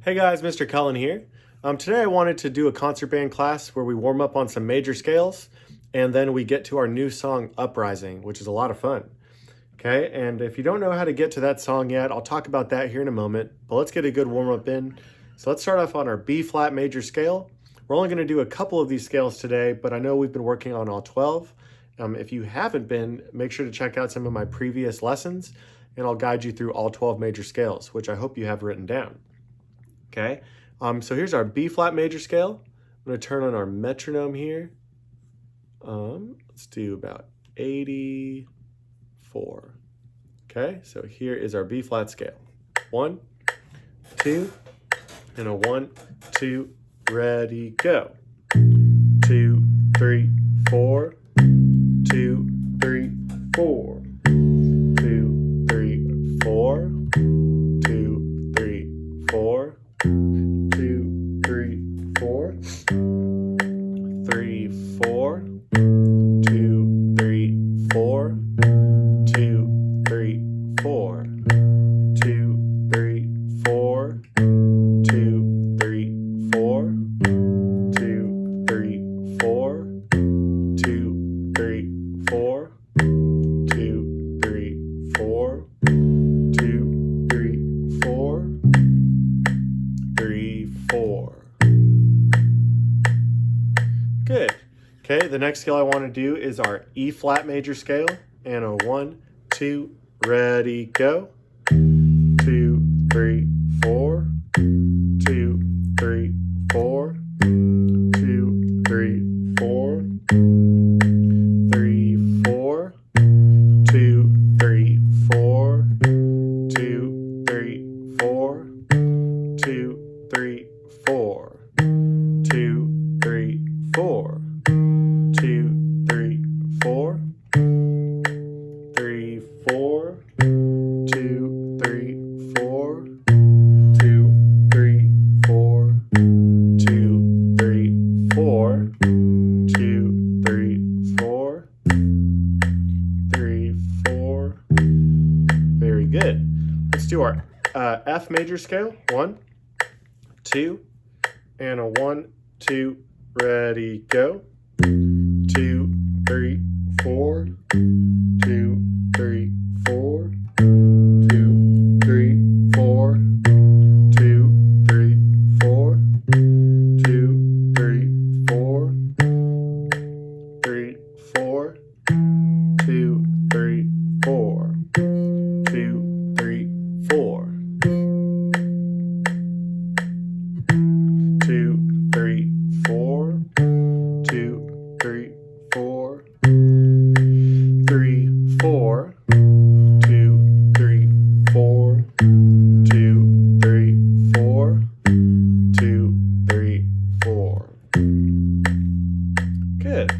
Hey guys, Mr. Cullen here. Today I wanted to do a concert band class where we warm up on some major scales and then we get to our new song Uprising, which is a lot of fun. Okay, and if you don't know how to get to that song yet, I'll talk about that here in a moment, but let's get a good warm up in. So let's start off on our B flat major scale. We're only going to do a couple of these scales today, but I know we've been working on all 12. If you haven't been, make sure to check out some of my previous lessons and I'll guide you through all 12 major scales, which I hope you have written down. Okay, so here's our B flat major scale. I'm going to turn on our metronome here. Let's do about 84. Okay, so here is our B flat scale. 1, 2, and a 1, 2, ready, go. 2, 3, 4. 2, 3, 4. 2, 3, 4. 2, 3, 4. 2, 3, 4. 3, 4. 2, 3, 4. 2, 3, 4. 2, 3, 4. 2, 3, 4. 2, 3, 4. 2, 3, 4. 2, 3, 4. 2, 3, 4. 3, 4. Good. Okay, the next scale I want to do is our E flat major scale, and a 1, 2, ready, go. 2, 3, 4. 2, 3, 4. 2, 3, 4. 3, 4. 2, 3, 4. 2, 3, 4. 2, 3, 4. 2, 3, 4. 2, 3, 4. 3, 4. 2, 3, 4. 2, 3, 4. 2, 3, 4. 2, 3, 4. 3, 4. Very good. Let's do our F major scale. 1, 2, and a 1, 2, ready, go. 2, 3, 4. 2, 3, 4. 2, 3, 4. 2, 3, 4. 2, 3, 4. 3, 4. 2, 3, 4. 2, 3, 4. 2, 3, 4. 2, 3, 4. 3, 4. 2, 3, 4. 2, 3, 4. 2, 3, 4. Good.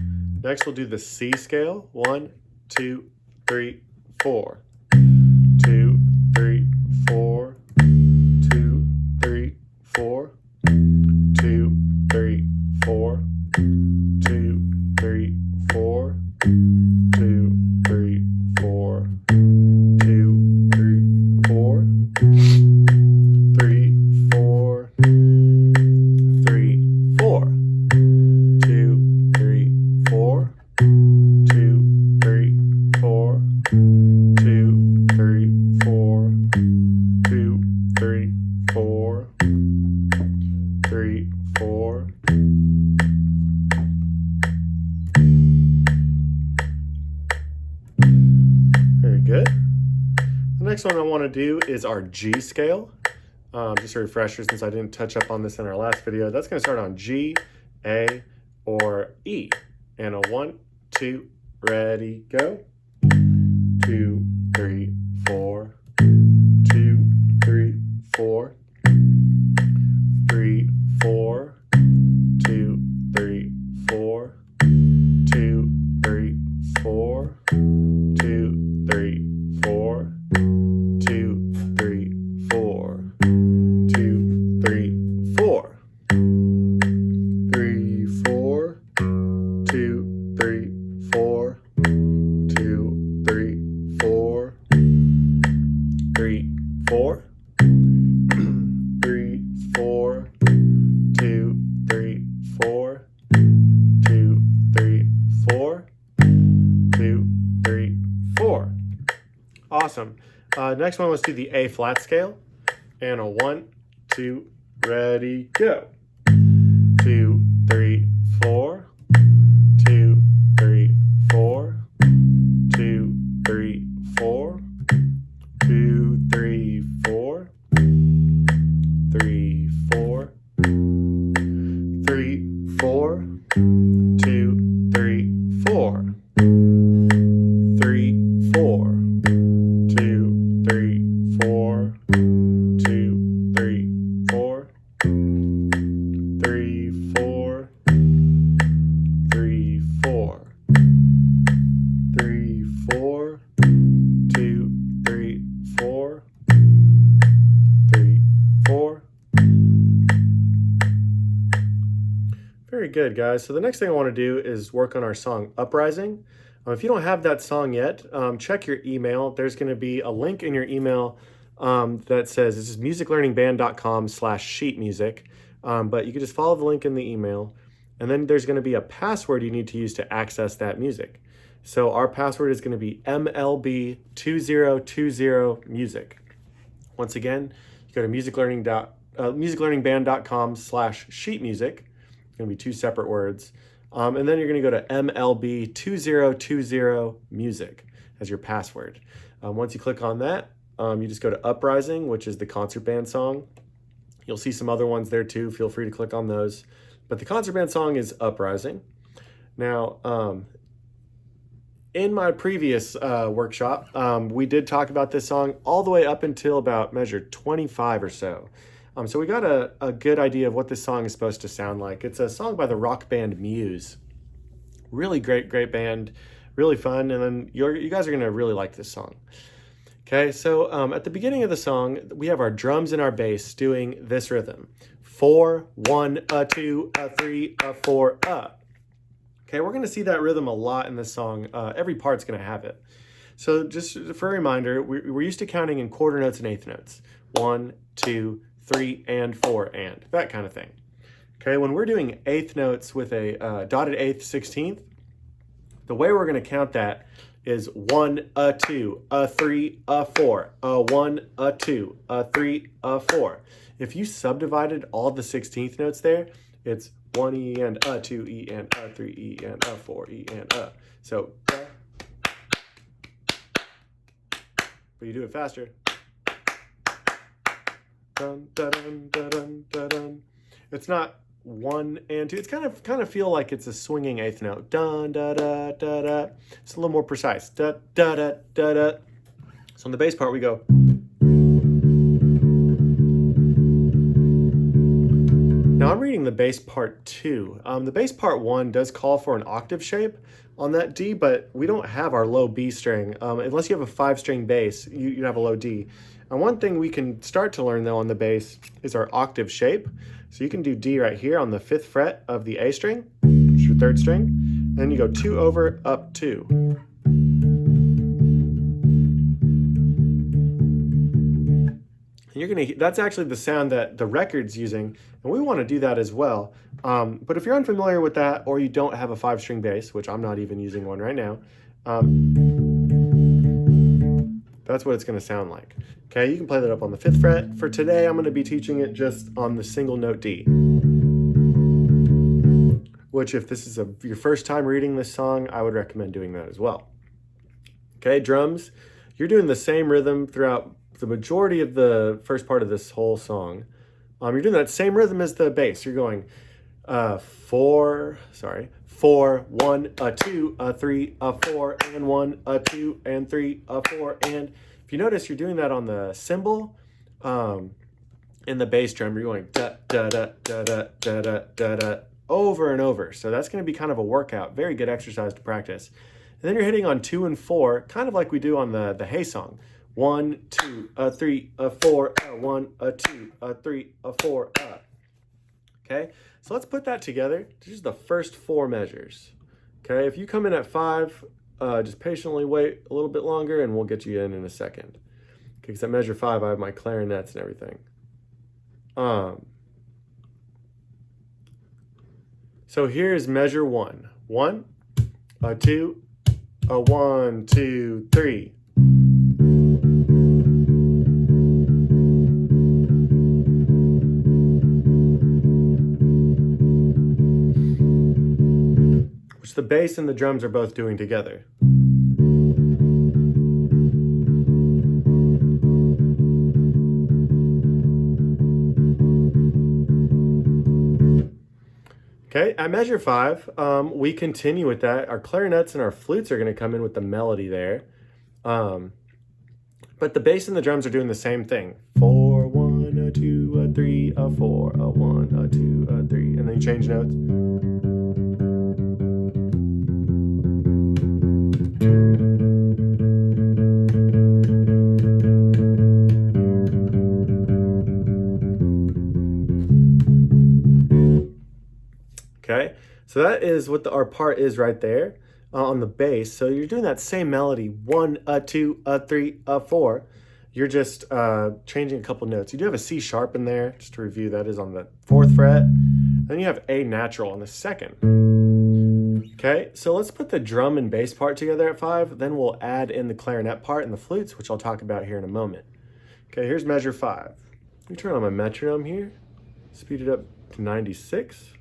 Next we'll do the C scale. 1, 2, 3, 4. 2, 3, 4. 2, 3, 4. 2, 3, 4. 2, 3, 4. 2, 3, 4. 2, 3, 4. 3, 4. 3, 4. 2, 3, 4. 2, 3, 4. 2, 3, 4. 2, 3, 4. 3, 4. Very good. The next one I want to do is our G scale. Just a refresher since I didn't touch up on this in our last video. That's going to start on G, A, or E. And a 1, 2, ready, go. 2, 3, 4. 2, 3, 4. 3, 4. 2, 3, 4. 2, 3, 4. 2, 3, 4. 2, 3, 4. 2, 3, 4. 3, 4. 2, 3, 4. 2, 3, 4. 3, 4. Next one, let's do the A flat scale. And a 1, 2, ready, go. 2, 3, 4. 2, 3, 4. 2, 3, 4. 2, 3, 4. 3, 4. 3, 4. 2, 3, 4. 3, 4. 2, 3, 4. 2, 3, 4. 3, 4. 3, 4. 3, 4. 2, 3, 4. 3, 4. Very good, guys. So the next thing I want to do is work on our song Uprising. If you don't have that song yet, check your email. There's going to be a link in your email that says, this is musiclearningband.com/sheetmusic, but you can just follow the link in the email, and then there's going to be a password you need to use to access that music. So our password is going to be MLB2020music. Once again, you go to musiclearningband.com/sheetmusic. It's going to be 2 separate words. And then you're going to go to MLB2020music as your password. Once you click on that, you just go to Uprising, which is the concert band song. You'll see some other ones there too. Feel free to click on those. But the concert band song is Uprising. Now, in my previous workshop, we did talk about this song all the way up until about measure 25 or so. So we got a good idea of what this song is supposed to sound like. It's a song by the rock band Muse. Really great band, really fun, and then you guys are going to really like this song. Okay, so at the beginning of the song, we have our drums and our bass doing this rhythm. 4, 1, 2, 3, 4, Okay, we're going to see that rhythm a lot in this song. Every part's going to have it. So just for a reminder, we're used to counting in quarter notes and eighth notes. 1, 2, 3, and 4, and that kind of thing. Okay, when we're doing eighth notes with a dotted eighth 16th, the way we're going to count that is 1, 2, 3, 4, 1, 2, 3, 4. If you subdivided all the 16th notes there, it's 1 E and 2 E and 3 E and 4 E and So, but you do it faster. Dun, dun, dun, dun, dun, dun. It's not 1 and 2. It's kind of feel like it's a swinging eighth note. Dun da da da da. It's a little more precise. Da da da da da. So on the bass part we go. Now I'm reading the bass part 2. The bass part 1 does call for an octave shape on that D, but we don't have our low B string. Unless you have a 5-string bass, you have a low D. And one thing we can start to learn though on the bass is our octave shape. So you can do D right here on the 5th fret of the A string, which is your 3rd string, and then you go 2 over, up 2. And that's actually the sound that the record's using, and we want to do that as well. But if you're unfamiliar with that, or you don't have a 5-string bass, which I'm not even using one right now, that's what it's going to sound like. Okay, you can play that up on the 5th fret. For today, I'm going to be teaching it just on the single note D. Which, if this is your first time reading this song, I would recommend doing that as well. Okay, drums, you're doing the same rhythm throughout the majority of the first part of this whole song. You're doing that same rhythm as the bass. You're going 4, 1, 2, 3, 4, and 1, 2, and 3, 4, and if you notice, you're doing that on the cymbal in the bass drum. You're going da da da da da da da da da over and over. So that's going to be kind of a workout. Very good exercise to practice. And then you're hitting on 2 and 4, kind of like we do on the Hey song. 1, 2, 3, 4, 1, 2, 3, 4. Okay, so let's put that together. This is the first 4 measures. Okay, if you come in at 5, just patiently wait a little bit longer and we'll get you in a second. Okay, because at measure 5 I have my clarinets and everything. So here's measure 1. 1, 2, 1, 2, 3. which the bass and the drums are both doing together. Okay, at measure 5, we continue with that. Our clarinets and our flutes are going to come in with the melody there. But the bass and the drums are doing the same thing. 4, 1, 2, 3, 4, 1, 2, 3, and then you change notes. Okay, so that is what our part is right there on the bass. So you're doing that same melody, 1, 2, 3, 4. You're just changing a couple notes. You do have a C sharp in there, just to review, that is on the 4th fret. Then you have A natural on the 2nd. Okay, so let's put the drum and bass part together at 5, then we'll add in the clarinet part and the flutes, which I'll talk about here in a moment. Okay, here's measure 5. Let me turn on my metronome here, speed it up to 96.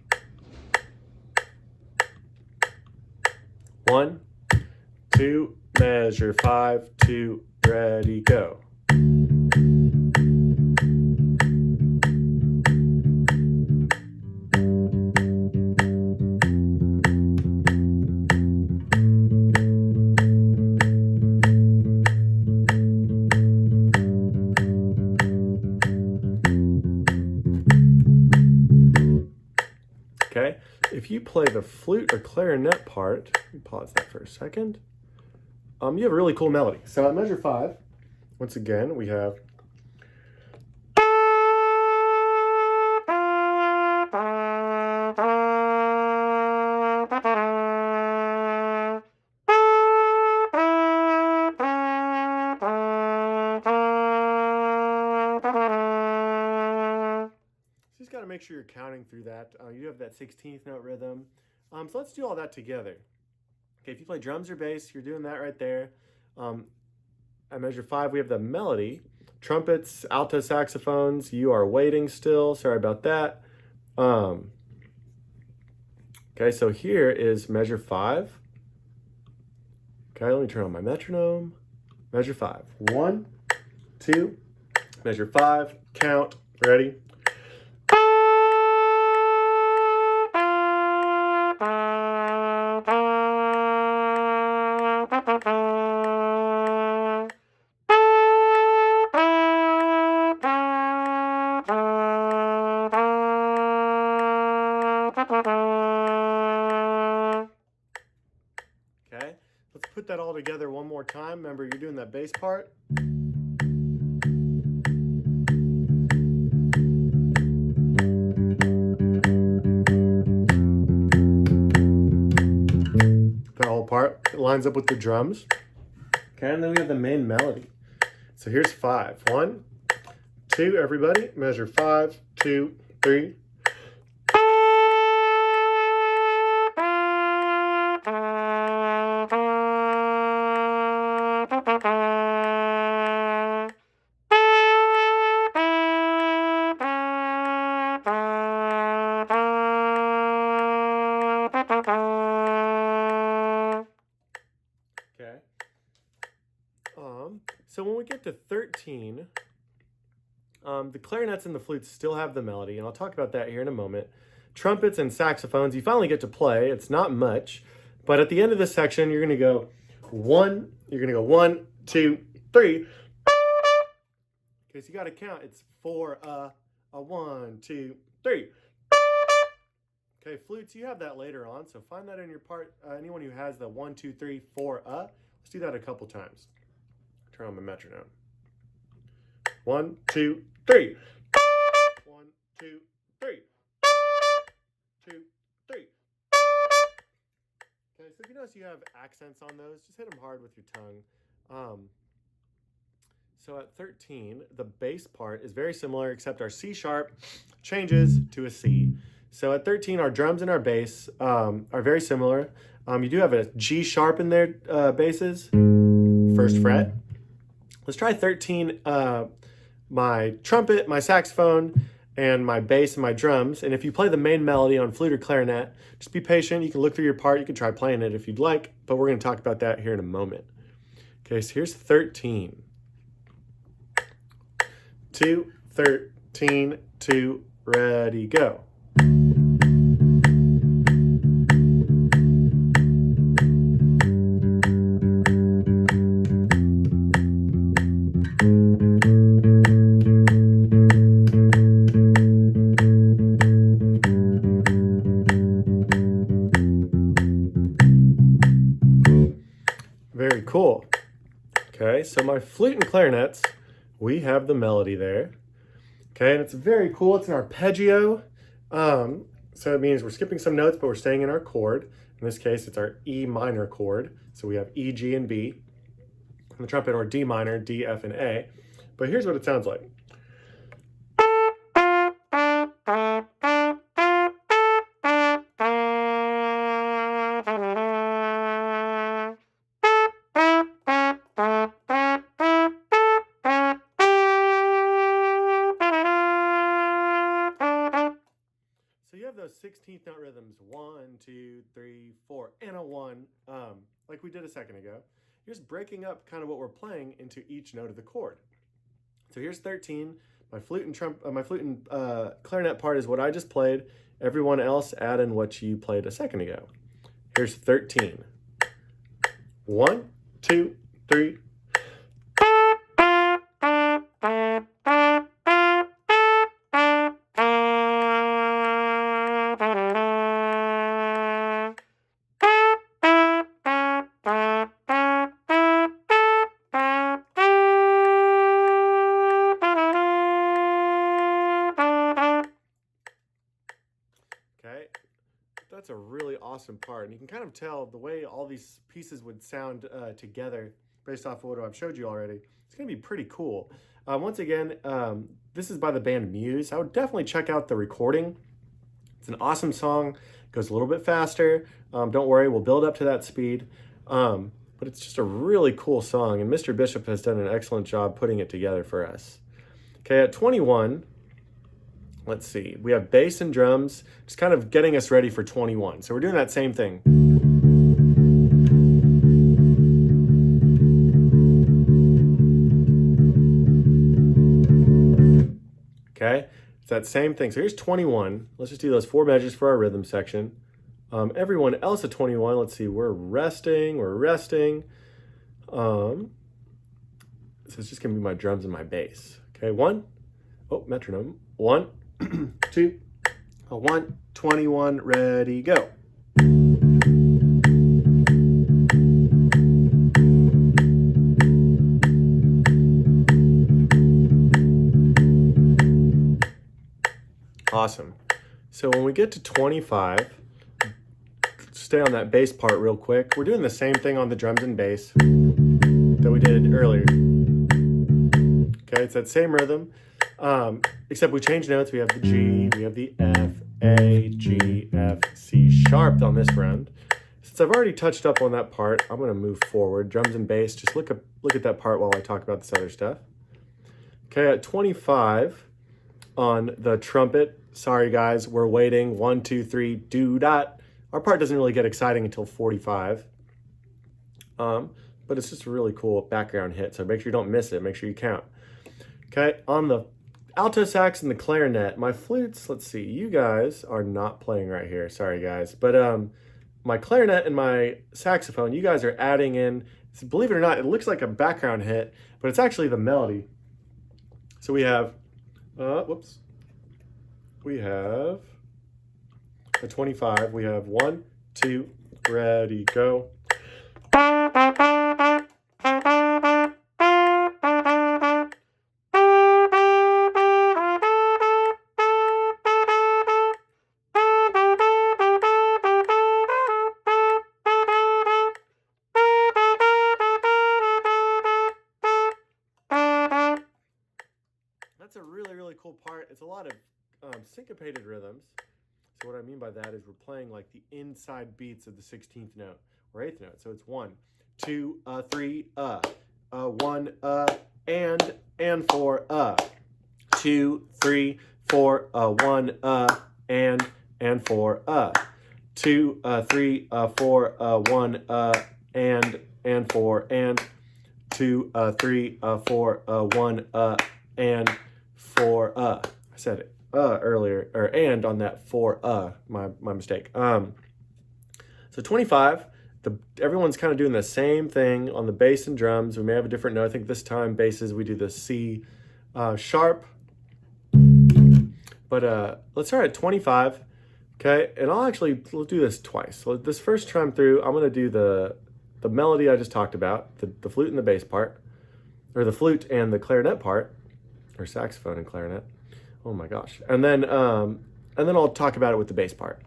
1, 2, measure 5, 2, ready, go. Okay, if you play the flute or clarinet part, let me pause that for a second, you have a really cool melody. So at measure 5, once again, we have just got to make sure you're counting through that. You have that 16th note rhythm. So let's do all that together. Okay, if you play drums or bass, you're doing that right there. At measure 5, we have the melody. Trumpets, alto saxophones, you are waiting still. Sorry about that. Okay, so here is measure 5. Okay, let me turn on my metronome. Measure 5. 1, 2, measure 5, count, ready? Okay, let's put that all together one more time. Remember, you're doing that bass part. That whole part, it lines up with the drums. Okay, and then we have the main melody. So here's 5. 1, 2, everybody, measure 5, 2, 3. Okay. So when we get to 13, the clarinets and the flutes still have the melody, and I'll talk about that here in a moment. Trumpets and saxophones, you finally get to play. It's not much, but at the end of this section, you're gonna go 1, 2, 3. Okay, so you gotta count. It's 4, 1, 2, 3. Okay, flutes, you have that later on, so find that in your part. Anyone who has the 1, 2, 3, 4, let's do that a couple times. Turn on my metronome. 1, 2, 3. 1, 2, 3. 2, 3. Okay, so if you notice you have accents on those, just hit them hard with your tongue. So at 13, the bass part is very similar, except our C sharp changes to a C. So at 13, our drums and our bass are very similar. You do have a G sharp in there, basses, 1st fret. Let's try 13, my trumpet, my saxophone, and my bass and my drums. And if you play the main melody on flute or clarinet, just be patient. You can look through your part. You can try playing it if you'd like, but we're going to talk about that here in a moment. Okay, so here's 13. 2, 13, 2, ready, go. Very cool. Okay, so my flute and clarinets, we have the melody there. Okay, and it's very cool. It's an arpeggio. So it means we're skipping some notes, but we're staying in our chord. In this case, it's our E minor chord. So we have E, G, and B. On the trumpet, or D minor, D, F, and A. But here's what it sounds like. So you have those 16th note rhythms, 1, 2, 3, 4, and a 1, like we did a second ago. You're just breaking up kind of what we're playing into each note of the chord. So here's 13. My flute and clarinet part is what I just played. Everyone else add in what you played a second ago. Here's 13. 1, 2, 3. Okay, that's a really awesome part, and you can kind of tell the way all these pieces would sound together based off of what I've showed you already. It's going to be pretty cool. Once again, this is by the band Muse. I would definitely check out the recording. It's an awesome song. It goes a little bit faster. Don't worry, we'll build up to that speed. But it's just a really cool song, and Mr. Bishop has done an excellent job putting it together for us. Okay, at 21, let's see, we have bass and drums, just kind of getting us ready for 21. So we're doing that same thing. Okay, it's that same thing. So here's 21. Let's just do those 4 measures for our rhythm section. Everyone else at 21, let's see, we're resting. So it's just gonna be my drums and my bass. Okay, metronome. 1, 2, 1, 21, ready, go. Awesome. So when we get to 25, stay on that bass part real quick. We're doing the same thing on the drums and bass that we did earlier. Okay, it's that same rhythm, except we change notes. We have the G, we have the F, A, G, F, C sharp on this round. Since I've already touched up on that part, I'm going to move forward. Drums and bass, just look at that part while I talk about this other stuff. Okay, at 25 on the trumpet, sorry guys, we're waiting. 1, 2, 3, do dot. Our part doesn't really get exciting until 45. But it's just a really cool background hit, so make sure you don't miss it. Make sure you count. Okay, on the alto sax and the clarinet, my flutes, let's see, you guys are not playing right here. Sorry, guys. But my clarinet and my saxophone, you guys are adding in, believe it or not, it looks like a background hit, but it's actually the melody. So we have, we have a 25. We have 1, 2, ready, go. That's a really, really cool part. It's a lot of syncopated rhythms. So what I mean by that is we're playing like the inside beats of the 16th note or 8th note. So it's 1, 2, 3, 1, and 4, 2, 3, 4, 1, and 4, 2, 3, 4, 1, and 4, and 2, 3, 4, 1, and 4, I said it earlier, or and on that 4, my mistake. So 25, everyone's kind of doing the same thing on the bass and drums. We may have a different note. I think this time basses we do the C sharp. But let's start at 25, okay? And we'll do this twice. So this first time through, I'm gonna do the melody I just talked about, the flute and the bass part, or the flute and the clarinet part, or saxophone and clarinet. Oh my gosh. And then I'll talk about it with the bass part.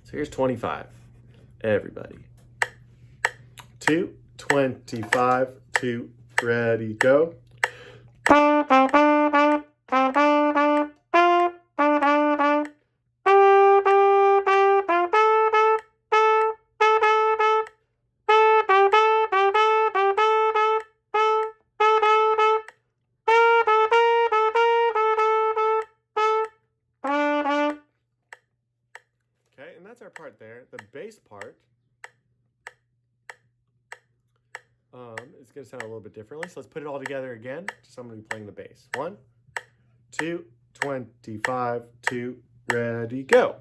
So here's 25, everybody. 2, 25, 2, ready, go. Okay, and that's our part there. The bass part is going to sound a little bit differently. So let's put it all together again. Just I'm going to be playing the bass. 1, 2, 25, 2, ready, go.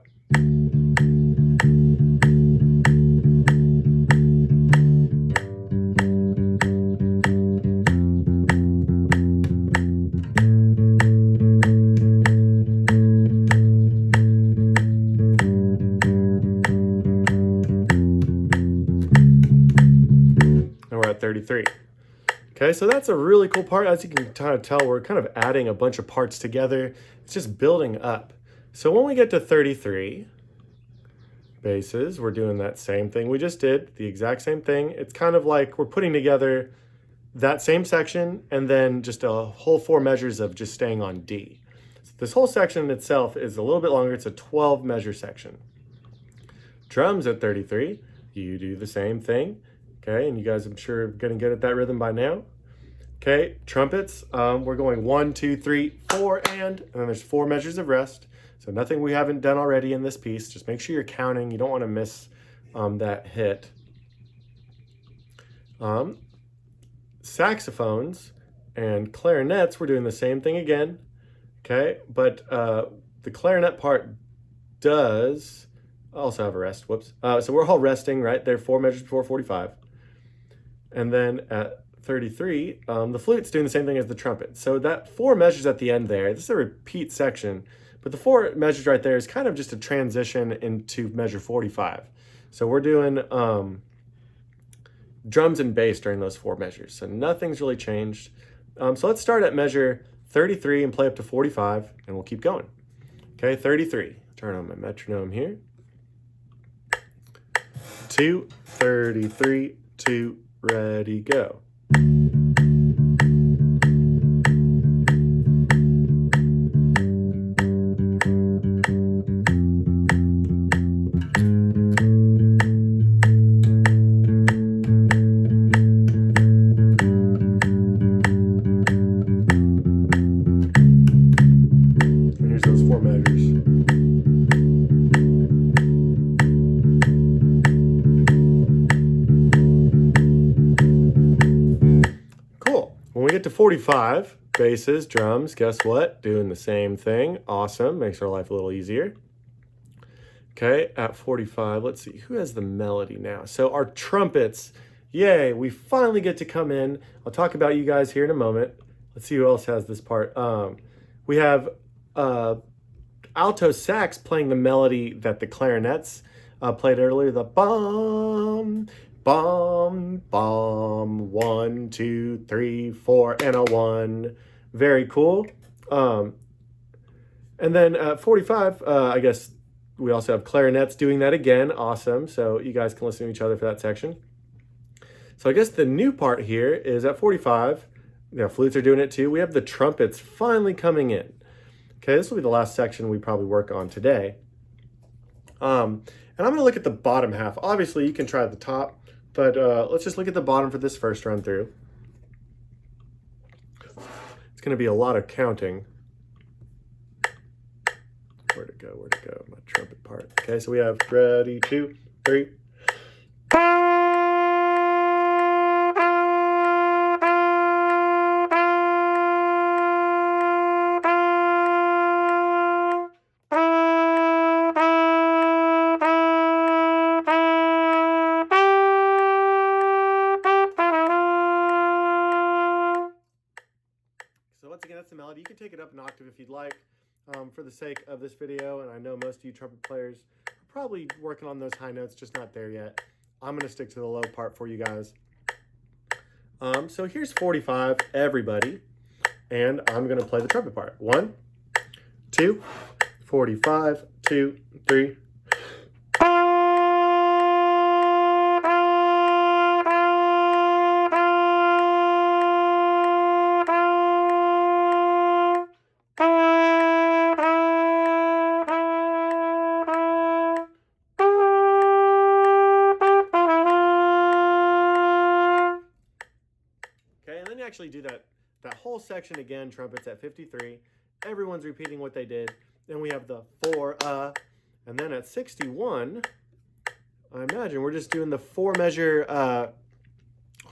And we're at 33. Okay, so that's a really cool part. As you can kind of tell, we're kind of adding a bunch of parts together. It's just building up. So when we get to 33 basses, we're doing that same thing we just did, the exact same thing. It's kind of like we're putting together that same section and then just a whole 4 measures of just staying on D. So this whole section itself is a little bit longer. It's a 12 measure section. Drums at 33, you do the same thing. Okay, and you guys, I'm sure, are getting good at that rhythm by now. Okay, trumpets, we're going 1, 2, 3, 4, and then there's 4 measures of rest. So nothing we haven't done already in this piece. Just make sure you're counting. You don't want to miss that hit. Saxophones and clarinets, we're doing the same thing again. Okay, but the clarinet part does also have a rest. Whoops. So we're all resting, right? There are 4 measures before 45. And then at 33, the flute's doing the same thing as the trumpet. So that 4 measures at the end there, this is a repeat section, but the 4 measures right there is kind of just a transition into measure 45. So we're doing drums and bass during those 4 measures. So nothing's really changed. So let's start at measure 33 and play up to 45, and we'll keep going. Okay, 33. Turn on my metronome here. 2, 33, 2, ready, go. And here's those 4 measures. When we get to 45, basses, drums, guess what? Doing the same thing. Awesome. Makes our life a little easier. Okay, at 45, let's see. Who has the melody now? So our trumpets, yay, we finally get to come in. I'll talk about you guys here in a moment. Let's see who else has this part. We have alto sax playing the melody that the clarinets played earlier, the bum, bum, bum, 1, 2, 3, 4, and a 1. Very cool. And then at 45, I guess we also have clarinets doing that again. Awesome. So you guys can listen to each other for that section. So I guess the new part here is at 45, flutes are doing it too. We have the trumpets finally coming in. Okay, this will be the last section we probably work on today. And I'm going to look at the bottom half. Obviously, you can try the top, but let's just look at the bottom for this first run through. It's going to be a lot of counting. Where'd it go? Where'd it go? My trumpet part. Okay, so we have ready, 2, 3. So once again, that's the melody. You can take it up an octave if you'd like. For the sake of this video, and I know most of you trumpet players are probably working on those high notes, just not there yet. I'm going to stick to the low part for you guys. So here's 45, everybody, and I'm going to play the trumpet part. 1, 2, 45, 2, 3. Okay, and then you actually do that whole section again, trumpets at 53. Everyone's repeating what they did. Then we have the 4, and then at 61, I imagine we're just doing the 4 measure, I'll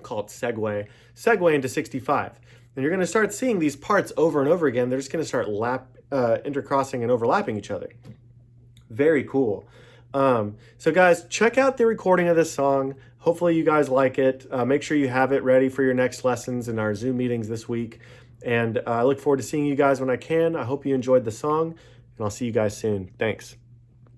call it segue into 65. And you're gonna start seeing these parts over and over again. They're just gonna start intercrossing and overlapping each other. Very cool. So guys, check out the recording of this song. Hopefully you guys like it. Make sure you have it ready for your next lessons in our Zoom meetings this week. And I look forward to seeing you guys when I can. I hope you enjoyed the song, and I'll see you guys soon. Thanks.